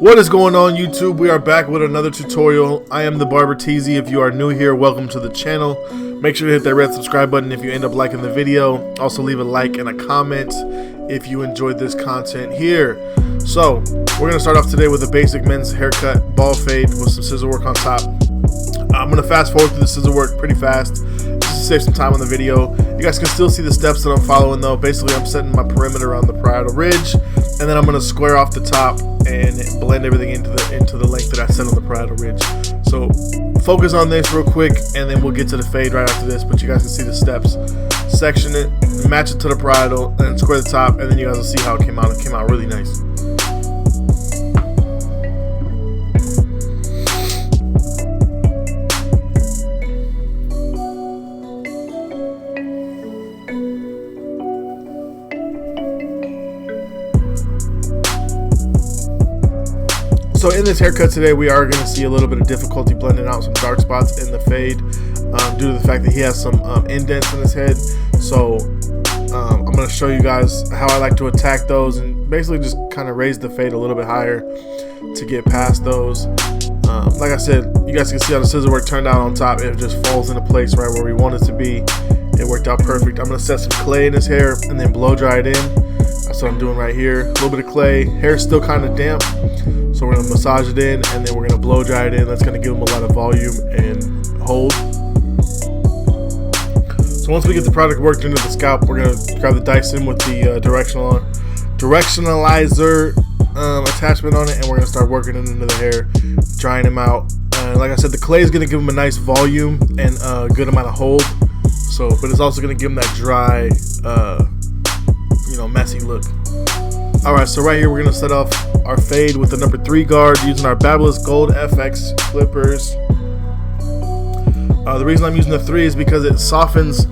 What is going on, YouTube? We are back with another tutorial. I am the Barber Teezy. If you are new here, welcome to the channel. Make sure to hit that red subscribe button if you end up liking the video. Also leave a like and a comment if you enjoyed this content here. So we're gonna start off today with a basic men's haircut, ball fade with some scissor work on top. I'm gonna fast forward through the scissor work pretty fast just to save some time on the video. You guys can still see the steps that I'm following though. Basically, I'm setting my perimeter on the parietal ridge, and then I'm gonna square off the top and blend everything into the length that I set on the parietal ridge. So focus on this real quick, and then we'll get to the fade right after this. But you guys can see the steps. Section it, match it to the parietal, and then square the top, and then you guys will see how it came out. It came out really nice. So in this haircut today, we are going to see a little bit of difficulty blending out some dark spots in the fade due to the fact that he has some indents in his head. So I'm going to show you guys how I like to attack those and basically just kind of raise the fade a little bit higher to get past those. Like I said, you guys can see how the scissor work turned out on top. It just falls into place right where we want it to be. It worked out perfect. I'm going to set some clay in his hair and then blow dry it in. That's what I'm doing right here. A little bit of clay. Hair's still kind of damp, so we're gonna massage it in, and then we're gonna blow dry it in. That's gonna give them a lot of volume and hold. So once we get the product worked into the scalp, we're gonna grab the Dyson with the directionalizer attachment on it, and we're gonna start working it into the hair, drying them out. Like I said, the clay is gonna give them a nice volume and a good amount of hold. So, but it's also gonna give them that dry, messy look. Alright, so right here we're going to set off our fade with the number 3 guard using our Babyliss Gold FX clippers. The reason I'm using the 3 is because it softens.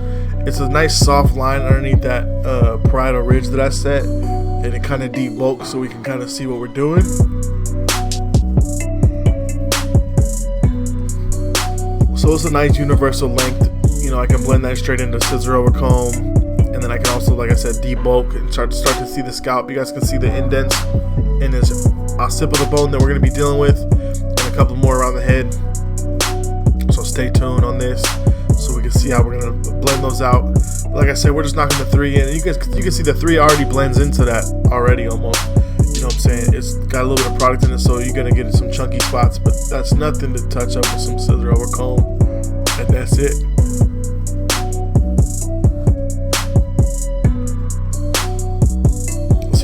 It's a nice soft line underneath that parietal ridge that I set, and it kind of deep bulks so we can kind of see what we're doing. So it's a nice universal length. I can blend that straight into scissor over comb. And then I can also, like I said, debulk and start to see the scalp. You guys can see the indents in this occipital bone that we're going to be dealing with, and a couple more around the head. So stay tuned on this so we can see how we're going to blend those out. Like I said, we're just knocking the 3 in. You can see the 3 already blends into that already almost. You know what I'm saying? It's got a little bit of product in it, so you're going to get some chunky spots, but that's nothing to touch up with some scissor over comb. And that's it.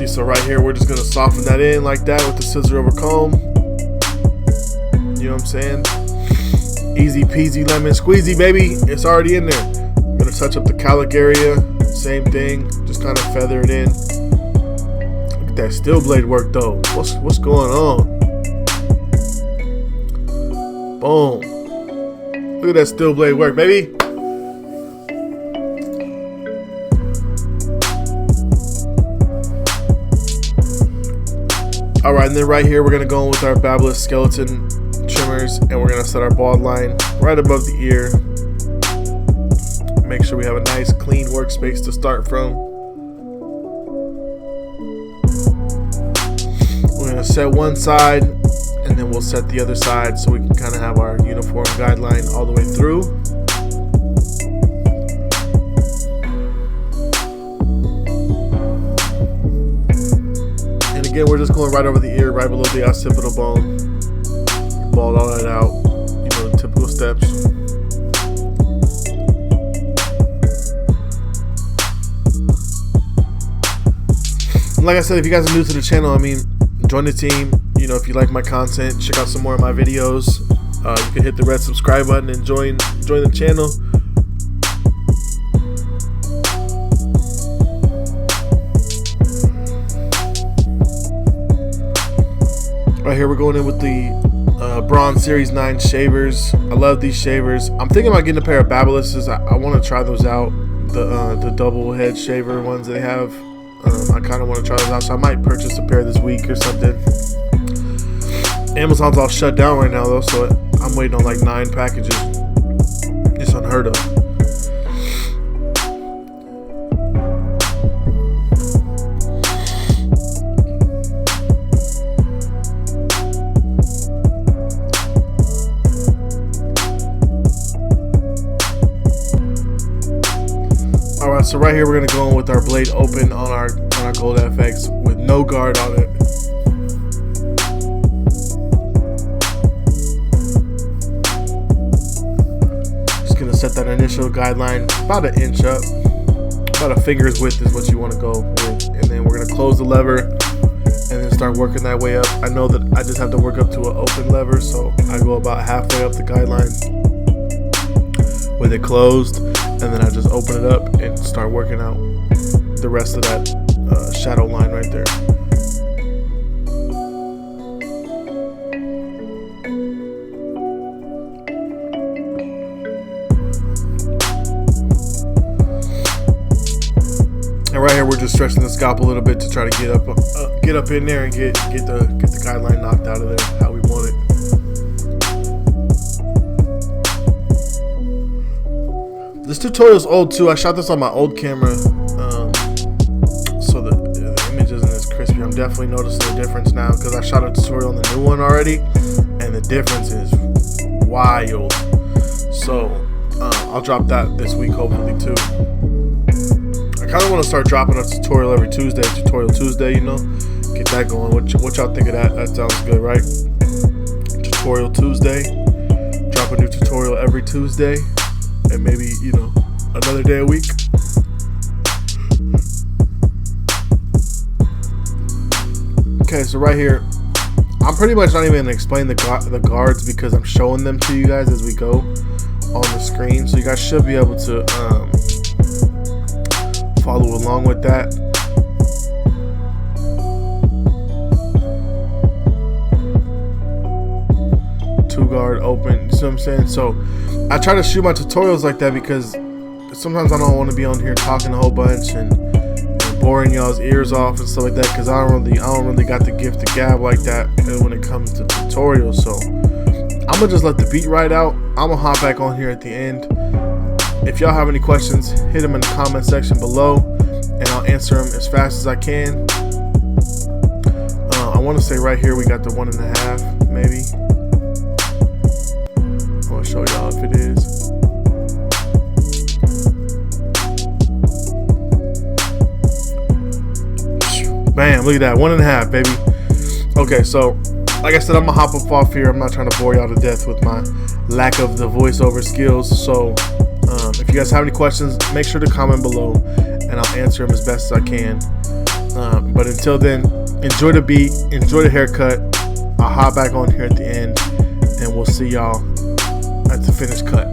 So right here, we're just gonna soften that in like that with the scissor over comb. You know what I'm saying? Easy peasy lemon squeezy, baby. It's already in there. I'm gonna touch up the cowlick area. Same thing. Just kind of feather it in. Look at that steel blade work though. What's going on? Boom. Look at that steel blade work, baby. Alright, and then right here we're going to go in with our Babyliss skeleton trimmers, and we're going to set our bald line right above the ear. Make sure we have a nice clean workspace to start from. We're going to set one side, and then we'll set the other side so we can kind of have our uniform guideline all the way through. Again, we're just going right over the ear, right below the occipital bone. Bald all that out. The typical steps. And like I said, if you guys are new to the channel, join the team. If you like my content, check out some more of my videos. You can hit the red subscribe button and join the channel. Right here we're going in with the Bronze Series 9 shavers. I love these shavers. I'm thinking about getting a pair of Babylisses. I want to try those out. The double head shaver ones they have. I kind of want to try those out, so I might purchase a pair this week or something. Amazon's all shut down right now though, so I'm waiting on like 9 packages. It's unheard of. So right here we're gonna go in with our blade open on our Gold FX with no guard on it. Just gonna set that initial guideline about an inch up, about a finger's width is what you want to go with, and then we're gonna close the lever and then start working that way up. I know that I just have to work up to an open lever, so I go about halfway up the guideline with it closed, and then I just open it up and start working out the rest of that shadow line right there. And right here we're just stretching the scalp a little bit to try to get up in there and get the guideline knocked out of there how we want it. This tutorial's old too. I shot this on my old camera, so the image isn't as crispy. I'm definitely noticing a difference now because I shot a tutorial on the new one already, and the difference is wild. So I'll drop that this week hopefully too. I kind of want to start dropping a tutorial every Tuesday, Tutorial Tuesday, you know, get that going. What y'all think of that? That sounds good, right? Tutorial Tuesday, drop a new tutorial every Tuesday, and maybe, you know, another day a week. Okay, so right here, I'm pretty much not even gonna explain the guards because I'm showing them to you guys as we go on the screen, so you guys should be able to follow along with that. Two guard open, you see what I'm saying? So I try to shoot my tutorials like that because sometimes I don't want to be on here talking a whole bunch and boring y'all's ears off and stuff like that, because I don't really got the gift to gab like that when it comes to tutorials. So I'm gonna just let the beat ride out. I'm gonna hop back on here at the end. If y'all have any questions, hit them in the comment section below and I'll answer them as fast as I can. I want to say right here we got the 1.5 maybe. I want to show y'all if it is. Bam, look at that, 1.5 baby. Okay, so like I said, I'm gonna hop up off here. I'm not trying to bore y'all to death with my lack of the voiceover skills. So if you guys have any questions, make sure to comment below and I'll answer them as best as I can. But until then, enjoy the beat, enjoy the haircut. I'll hop back on here at the end and we'll see y'all at the finished cut.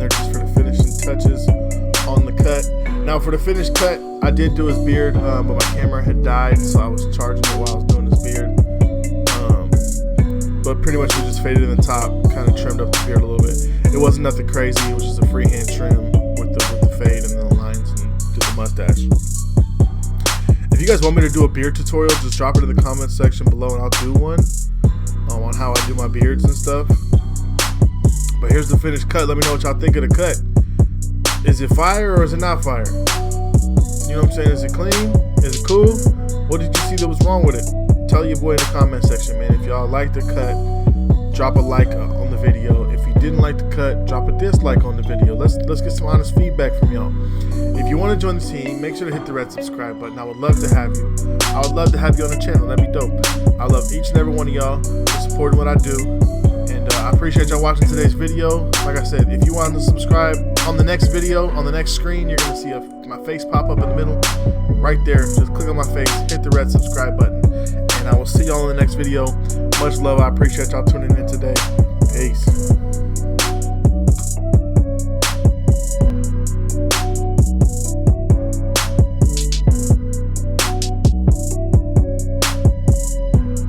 there just for the finishing touches on the cut. Now for the finished cut, I did do his beard, but my camera had died, so I was charging it while I was doing his beard. But pretty much we just faded in the top, kind of trimmed up the beard a little bit. It wasn't nothing crazy, it was just a freehand trim with the fade and the lines and did the mustache. If you guys want me to do a beard tutorial, just drop it in the comment section below and I'll do one on how I do my beards and stuff. But here's the finished cut. Let me know what y'all think of the cut. Is it fire or is it not fire? You know what I'm saying? Is it clean? Is it cool? What did you see that was wrong with it? Tell your boy in the comment section, man. If y'all like the cut, drop a like on the video. If you didn't like the cut, drop a dislike on the video. Let's get some honest feedback from y'all. If you want to join the team, make sure to hit the red subscribe button. I would love to have you. I would love to have you on the channel. That'd be dope. I love each and every one of y'all for supporting what I do. And I appreciate y'all watching today's video. Like I said, if you want to subscribe, on the next video, on the next screen, you're going to see my face pop up in the middle. Right there. Just click on my face, hit the red subscribe button. And I will see y'all in the next video. Much love. I appreciate y'all tuning in today.